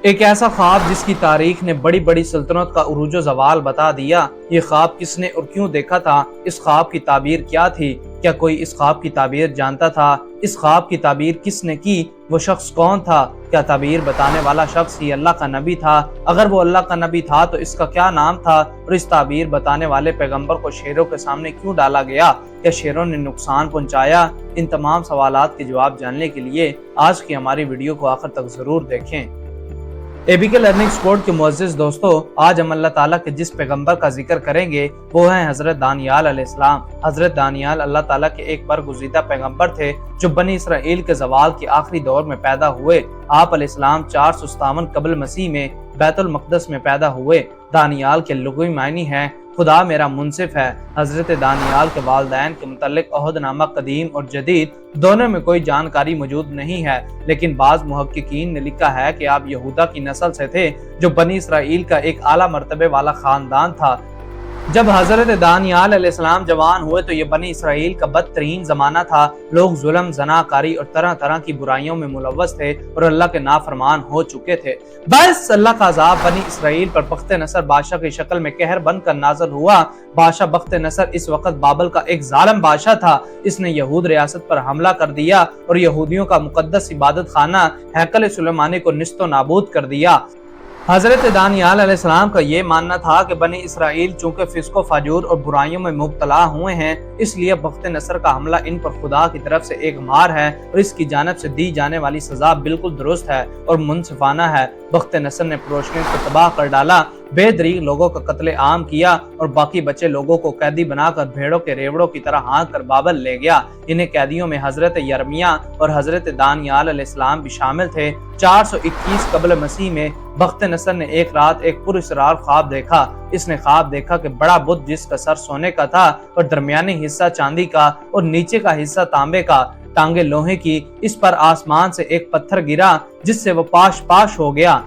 ایک ایسا خواب جس کی تاریخ نے بڑی بڑی سلطنت کا عروج و زوال بتا دیا۔ یہ خواب کس نے اور کیوں دیکھا تھا؟ اس خواب کی تعبیر کیا تھی؟ کیا کوئی اس خواب کی تعبیر جانتا تھا؟ اس خواب کی تعبیر کس نے کی؟ وہ شخص کون تھا؟ کیا تعبیر بتانے والا شخص ہی اللہ کا نبی تھا؟ اگر وہ اللہ کا نبی تھا تو اس کا کیا نام تھا؟ اور اس تعبیر بتانے والے پیغمبر کو شیروں کے سامنے کیوں ڈالا گیا؟ کیا شیروں نے نقصان پہنچایا؟ ان تمام سوالات کے جواب جاننے کے لیے آج کی ہماری ویڈیو کو آخر تک ضرور دیکھیں۔ ABK لرننگ سپورٹ کے معزز دوستو، آج ہم اللہ تعالیٰ کے جس پیغمبر کا ذکر کریں گے وہ ہیں حضرت دانیال علیہ السلام۔ حضرت دانیال اللہ تعالیٰ کے ایک برگزیدہ پیغمبر تھے جو بنی اسرائیل کے زوال کے آخری دور میں پیدا ہوئے۔ آپ علیہ السلام 457 قبل مسیح میں بیت المقدس میں پیدا ہوئے۔ دانیال کے لغوی معنی ہیں خدا میرا منصف ہے۔ حضرت دانیال کے والدین کے متعلق عہد نامہ قدیم اور جدید دونوں میں کوئی جانکاری موجود نہیں ہے، لیکن بعض محققین نے لکھا ہے کہ آپ یہودا کی نسل سے تھے جو بنی اسرائیل کا ایک اعلیٰ مرتبے والا خاندان تھا۔ جب حضرت دانیال علیہ السلام جوان ہوئے تو یہ بنی اسرائیل کا بدترین زمانہ تھا۔ لوگ ظلم، زناکاری اور طرح طرح کی برائیوں میں ملوث تھے اور اللہ کے نافرمان ہو چکے تھے۔ بس اللہ کا عذاب بنی اسرائیل پر بخت نصر بادشاہ کی شکل میں قہر بن کر نازل ہوا۔ بادشاہ بخت نصر اس وقت بابل کا ایک ظالم بادشاہ تھا۔ اس نے یہود ریاست پر حملہ کر دیا اور یہودیوں کا مقدس عبادت خانہ ہیکل سلیمانی کو نیست و نابود کر دیا۔ حضرت دانیال علیہ السلام کا یہ ماننا تھا کہ بنی اسرائیل چونکہ فسق و فجور اور برائیوں میں مبتلا ہوئے ہیں، اس لیے بخت نصر کا حملہ ان پر خدا کی طرف سے ایک مار ہے اور اس کی جانب سے دی جانے والی سزا بالکل درست ہے اور منصفانہ ہے۔ بخت نصر نے پروشنیوں کو تباہ کر ڈالا، بے دریغ لوگوں کا قتل عام کیا اور باقی بچے لوگوں کو قیدی بنا کر بھیڑوں کے ریوڑوں کی طرح ہانک کر بابل لے گیا۔ انہیں قیدیوں میں حضرت یرمیہ اور حضرت دانیال علیہ السلام بھی شامل تھے۔ 421 قبل مسیح میں بخت نصر نے ایک رات ایک پراسرار خواب دیکھا۔ اس نے خواب دیکھا کہ بڑا بت جس کا سر سونے کا تھا اور درمیانی حصہ چاندی کا اور نیچے کا حصہ تانبے کا، ٹانگیں لوہے کی، اس پر آسمان سے ایک پتھر گرا جس سے وہ پاش پاش ہو گیا۔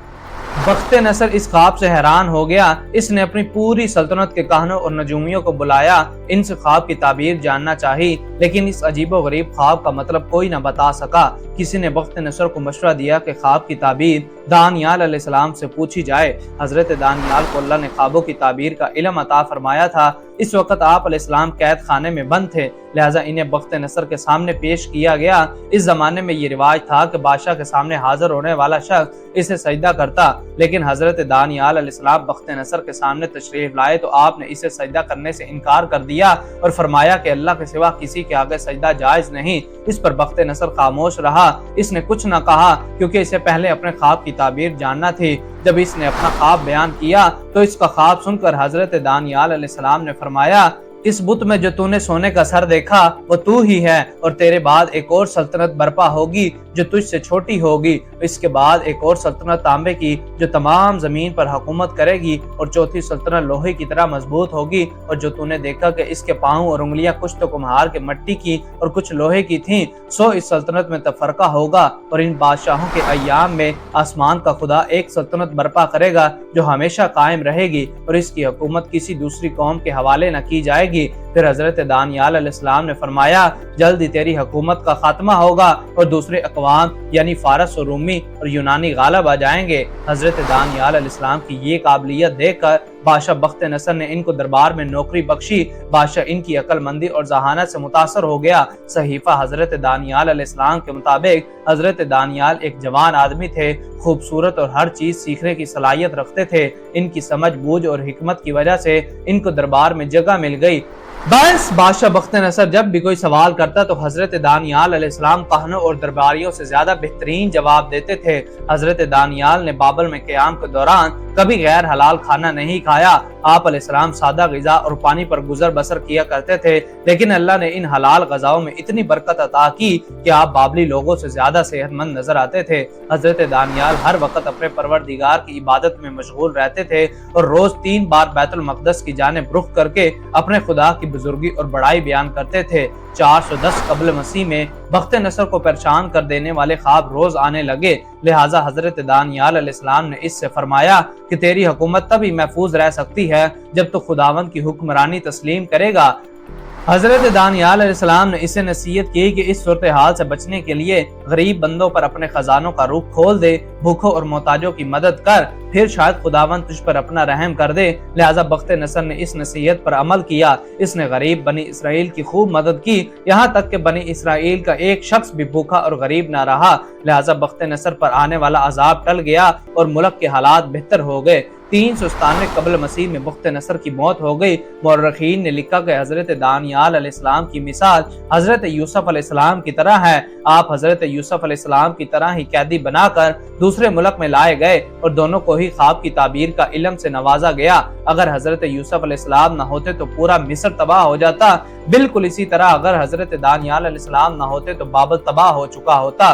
بخت نصر اس خواب سے حیران ہو گیا۔ اس نے اپنی پوری سلطنت کے کہنوں اور نجومیوں کو بلایا، ان سے خواب کی تعبیر جاننا چاہی، لیکن اس عجیب و غریب خواب کا مطلب کوئی نہ بتا سکا۔ کسی نے بخت نصر کو مشورہ دیا کہ خواب کی تعبیر دانیال علیہ السلام سے پوچھی جائے۔ حضرت دانیال کو اللہ نے خوابوں کی تعبیر کا علم عطا فرمایا تھا۔ اس وقت آپ علیہ السلام قید خانے میں بند تھے، لہٰذا انہیں بخت نصر کے سامنے پیش کیا گیا۔ اس زمانے میں یہ رواج تھا کہ بادشاہ کے سامنے حاضر ہونے والا شخص اسے سجدہ کرتا، لیکن حضرت دانیال علیہ السلام بخت نصر کے سامنے تشریف لائے تو آپ نے اسے سجدہ کرنے سے انکار کر دیا اور فرمایا کہ اللہ کے سوا کسی کے آگے سجدہ جائز نہیں۔ اس پر بخت نصر خاموش رہا، اس نے کچھ نہ کہا کیونکہ اسے پہلے اپنے خواب کی تعبیر جاننا تھی۔ جب اس نے اپنا خواب بیان کیا تو اس کا خواب سن کر حضرت دانیال علیہ السلام نے فرمایا، اس بت میں جو تو نے سونے کا سر دیکھا وہ تو ہی ہے، اور تیرے بعد ایک اور سلطنت برپا ہوگی جو تجھ سے چھوٹی ہوگی، اس کے بعد ایک اور سلطنت تانبے کی جو تمام زمین پر حکومت کرے گی، اور چوتھی سلطنت لوہے کی طرح مضبوط ہوگی، اور جو تو نے دیکھا کہ اس کے پاؤں اور انگلیاں کچھ تو کمہار کے مٹی کی اور کچھ لوہے کی تھیں، سو اس سلطنت میں تفرقہ ہوگا، اور ان بادشاہوں کے ایام میں آسمان کا خدا ایک سلطنت برپا کرے گا جو ہمیشہ قائم رہے گی، اور اس کی حکومت کسی دوسری قوم کے حوالے نہ کی جائے گی۔ پھر حضرت دانیال علیہ السلام نے فرمایا، جلد ہی تیری حکومت کا خاتمہ ہوگا اور دوسرے اقوام یعنی فارس اور رومی اور یونانی غالب آ جائیں گے۔ حضرت دانیال علیہ السلام کی یہ قابلیت دیکھ کر بادشاہ بخت نصر نے ان کو دربار میں نوکری بخشی۔ بادشاہ ان کی عقل مندی اور ذہانت سے متاثر ہو گیا۔ صحیفہ حضرت دانیال علیہ السلام کے مطابق حضرت دانیال ایک جوان آدمی تھے، خوبصورت اور ہر چیز سیکھنے کی صلاحیت رکھتے تھے۔ ان کی سمجھ بوجھ اور حکمت کی وجہ سے ان کو دربار میں جگہ مل گئی۔ بس بادشاہ بخت نصر جب بھی کوئی سوال کرتا تو حضرت دانیال علیہ السلام کہنوں اور درباریوں سے زیادہ بہترین جواب دیتے تھے۔ حضرت دانیال نے بابل میں قیام کے دوران کبھی غیر حلال کھانا نہیں کھایا۔ آپ علیہ السلام سادہ غذا اور پانی پر گزر بسر کیا کرتے تھے، لیکن اللہ نے ان حلال غذاؤں میں اتنی برکت عطا کی کہ آپ بابلی لوگوں سے زیادہ صحت مند نظر آتے تھے۔ حضرت دانیال ہر وقت اپنے پروردگار کی عبادت میں مشغول رہتے تھے اور روز 3 بار بیت المقدس کی جانب رخ کر کے اپنے خدا کی بزرگی اور بڑائی بیان کرتے تھے۔ 410 قبل مسیح میں بخت نصر کو پریشان کر دینے والے خواب روز آنے لگے، لہٰذا حضرت دانیال علیہ السلام نے اس سے فرمایا کہ تیری حکومت تبھی محفوظ رہ سکتی ہے جب تو خداوند کی حکمرانی تسلیم کرے گا۔ حضرت دانیال علیہ السلام نے اسے نصیحت کی کہ اس صورتحال سے بچنے کے لیے غریب بندوں پر اپنے خزانوں کا رخ کھول دے، بھوکھوں اور محتاجوں کی مدد کر، پھر شاید خداوند تجھ پر اپنا رحم کر دے۔ لہٰذا بخت نصر نے اس نصیحت پر عمل کیا۔ اس نے غریب بنی اسرائیل کی خوب مدد کی، یہاں تک کہ بنی اسرائیل کا ایک شخص بھی بھوکا اور غریب نہ رہا۔ لہٰذا بخت نصر پر آنے والا عذاب ٹل گیا اور ملک کے حالات بہتر ہو گئے۔ 397 قبل مسیح میں بخت نصر کی موت ہو گئی۔ مورخین نے لکھا کہ حضرت دانیال علیہ السلام کی مثال حضرت یوسف علیہ السلام کی طرح ہے۔ آپ حضرت یوسف علیہ السلام کی طرح ہی قیدی بنا کر دوسرے ملک میں لائے گئے اور دونوں کو ہی خواب کی تعبیر کا علم سے نوازا گیا۔ اگر حضرت یوسف علیہ السلام نہ ہوتے تو پورا مصر تباہ ہو جاتا۔ بالکل اسی طرح اگر حضرت دانیال علیہ السلام نہ ہوتے تو بابل تباہ ہو چکا ہوتا۔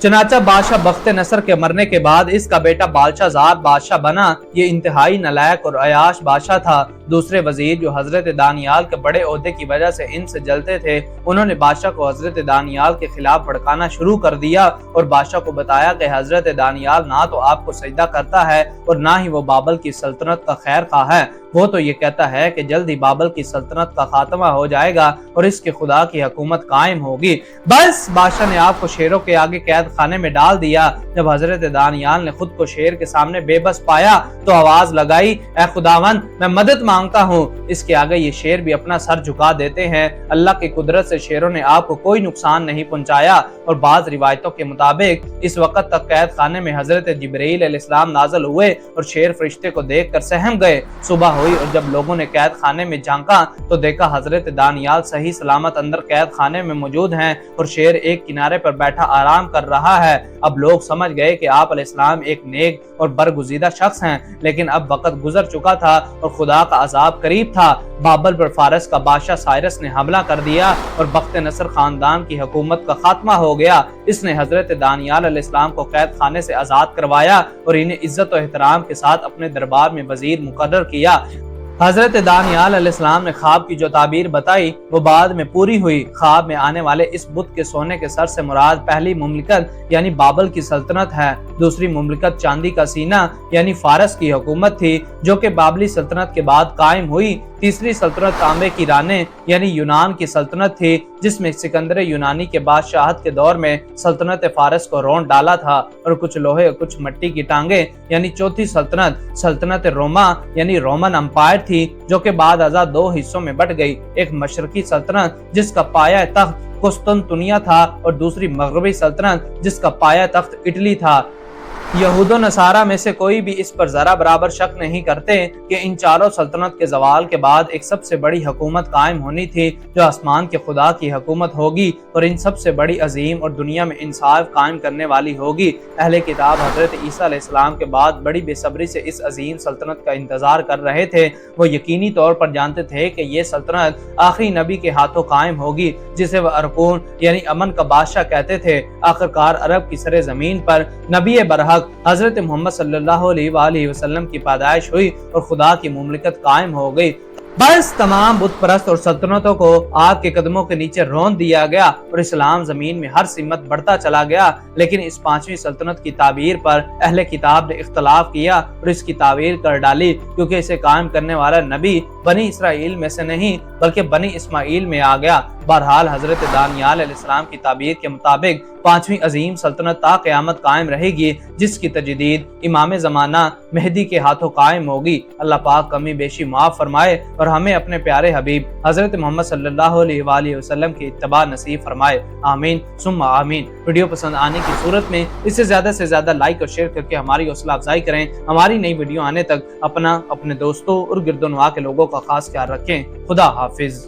چنانچہ بادشاہ بخت نصر کے مرنے کے بعد اس کا بیٹا بادشاہ زاد بادشاہ بنا۔ یہ انتہائی نالائق اور عیاش بادشاہ تھا۔ دوسرے وزیر جو حضرت دانیال کے بڑے عہدے کی وجہ سے ان سے جلتے تھے، انہوں نے بادشاہ کو حضرت دانیال کے خلاف بھڑکانا شروع کر دیا اور بادشاہ کو بتایا کہ حضرت دانیال نہ تو آپ کو سجدہ کرتا ہے اور نہ ہی وہ بابل کی سلطنت کا خیر خواہ ہے۔ وہ تو یہ کہتا ہے کہ جلد ہی بابل کی سلطنت کا خاتمہ ہو جائے گا اور اس کے خدا کی حکومت قائم ہوگی۔ بس بادشاہ نے آپ کو شیروں کے آگے قید خانے میں ڈال دیا۔ جب حضرت دانیال نے خود کو شیر کے سامنے بے بس پایا تو آواز لگائی، اے خداوند میں مدد مانگتا ہوں۔ اس کے آگے یہ شیر بھی اپنا سر جھکا دیتے ہیں۔ اللہ کی قدرت سے شیروں نے آپ کو کوئی نقصان نہیں پہنچایا اور بعض روایتوں کے مطابق اس وقت تک قید خانے میں حضرت جبرائیل علیہ السلام نازل ہوئے اور شیر فرشتے کو دیکھ کر سہم گئے۔ صبح ہوئی اور جب لوگوں نے قید خانے میں جھانکا تو دیکھا حضرت دانیال صحیح سلامت اندر قید خانے میں موجود ہیں اور شیر ایک کنارے پر بیٹھا آرام کر رہا ہے۔ اب لوگ سمجھ گئے کہ آپ علیہ السلام ایک نیک اور برگزیدہ شخص ہیں، لیکن اب وقت گزر چکا تھا اور خدا کا عذاب قریب تھا۔ بابل پر فارس کا بادشاہ سائرس نے حملہ کر دیا اور بخت نصر خاندان کی حکومت کا خاتمہ ہو گیا۔ اس نے حضرت دانیال علیہ السلام کو قید خانے سے آزاد کروایا اور انہیں عزت و احترام کے ساتھ اپنے دربار میں وزیر مقرر کیا۔ حضرت دانیال علیہ السلام نے خواب کی جو تعبیر بتائی وہ بعد میں پوری ہوئی۔ خواب میں آنے والے اس بت کے سونے کے سر سے مراد پہلی مملکت یعنی بابل کی سلطنت ہے، دوسری مملکت چاندی کا سینہ یعنی فارس کی حکومت تھی جو کہ بابلی سلطنت کے بعد قائم ہوئی، تیسری سلطنت تانبے کی رانے یعنی یونان کی سلطنت تھی جس میں سکندر یونانی کے بادشاہت کے دور میں سلطنت فارس کو رون ڈالا تھا، اور کچھ لوہے اور کچھ مٹی کی ٹانگیں یعنی چوتھی سلطنت سلطنت روما یعنی رومن امپائر تھی جو کہ بعد ازاں دو حصوں میں بٹ گئی، ایک مشرقی سلطنت جس کا پایہ تخت قسطنطنیہ تھا اور دوسری مغربی سلطنت جس کا پایہ تخت اٹلی تھا۔ یہود و نصارہ میں سے کوئی بھی اس پر ذرا برابر شک نہیں کرتے کہ ان چاروں سلطنت کے زوال کے بعد ایک سب سے بڑی حکومت قائم ہونی تھی جو آسمان کے خدا کی حکومت ہوگی اور ان سب سے بڑی عظیم اور دنیا میں انصاف قائم کرنے والی ہوگی۔ اہل کتاب حضرت عیسیٰ علیہ السلام کے بعد بڑی بے صبری سے اس عظیم سلطنت کا انتظار کر رہے تھے۔ وہ یقینی طور پر جانتے تھے کہ یہ سلطنت آخری نبی کے ہاتھوں قائم ہوگی جسے وہ ارکون یعنی امن کا بادشاہ کہتے تھے۔ آخرکار عرب کی سر زمین پر نبی برحق حضرت محمد صلی اللہ علیہ وآلہ وسلم کی پیدائش ہوئی اور خدا کی مملکت قائم ہو گئی۔ بس تمام بت پرست اور سلطنتوں کو آگ کے قدموں کے نیچے رون دیا گیا اور اسلام زمین میں ہر سمت بڑھتا چلا گیا، لیکن اس پانچویں سلطنت کی تعبیر پر اہل کتاب نے اختلاف کیا اور اس کی تعبیر کر ڈالی کیونکہ اسے قائم کرنے والا نبی بنی اسرائیل میں سے نہیں بلکہ بنی اسماعیل میں آ گیا۔ بہرحال حضرت دانیال علیہ السلام کی تعبیر کے مطابق پانچویں عظیم سلطنت تا قیامت قائم رہے گی جس کی تجدید امام زمانہ مہدی کے ہاتھوں قائم ہوگی۔ اللہ پاک کمی بیشی معاف فرمائے اور ہمیں اپنے پیارے حبیب حضرت محمد صلی اللہ علیہ وآلہ وسلم کی اتباع نصیب فرمائے، آمین ثم آمین۔ ویڈیو پسند آنے کی صورت میں اسے زیادہ سے زیادہ لائک اور شیئر کر کے ہماری حوصلہ افزائی کریں۔ ہماری نئی ویڈیو آنے تک اپنے دوستوں اور گرد و نواح کے لوگوں کا خاص خیال رکھیں۔ خدا حافظ۔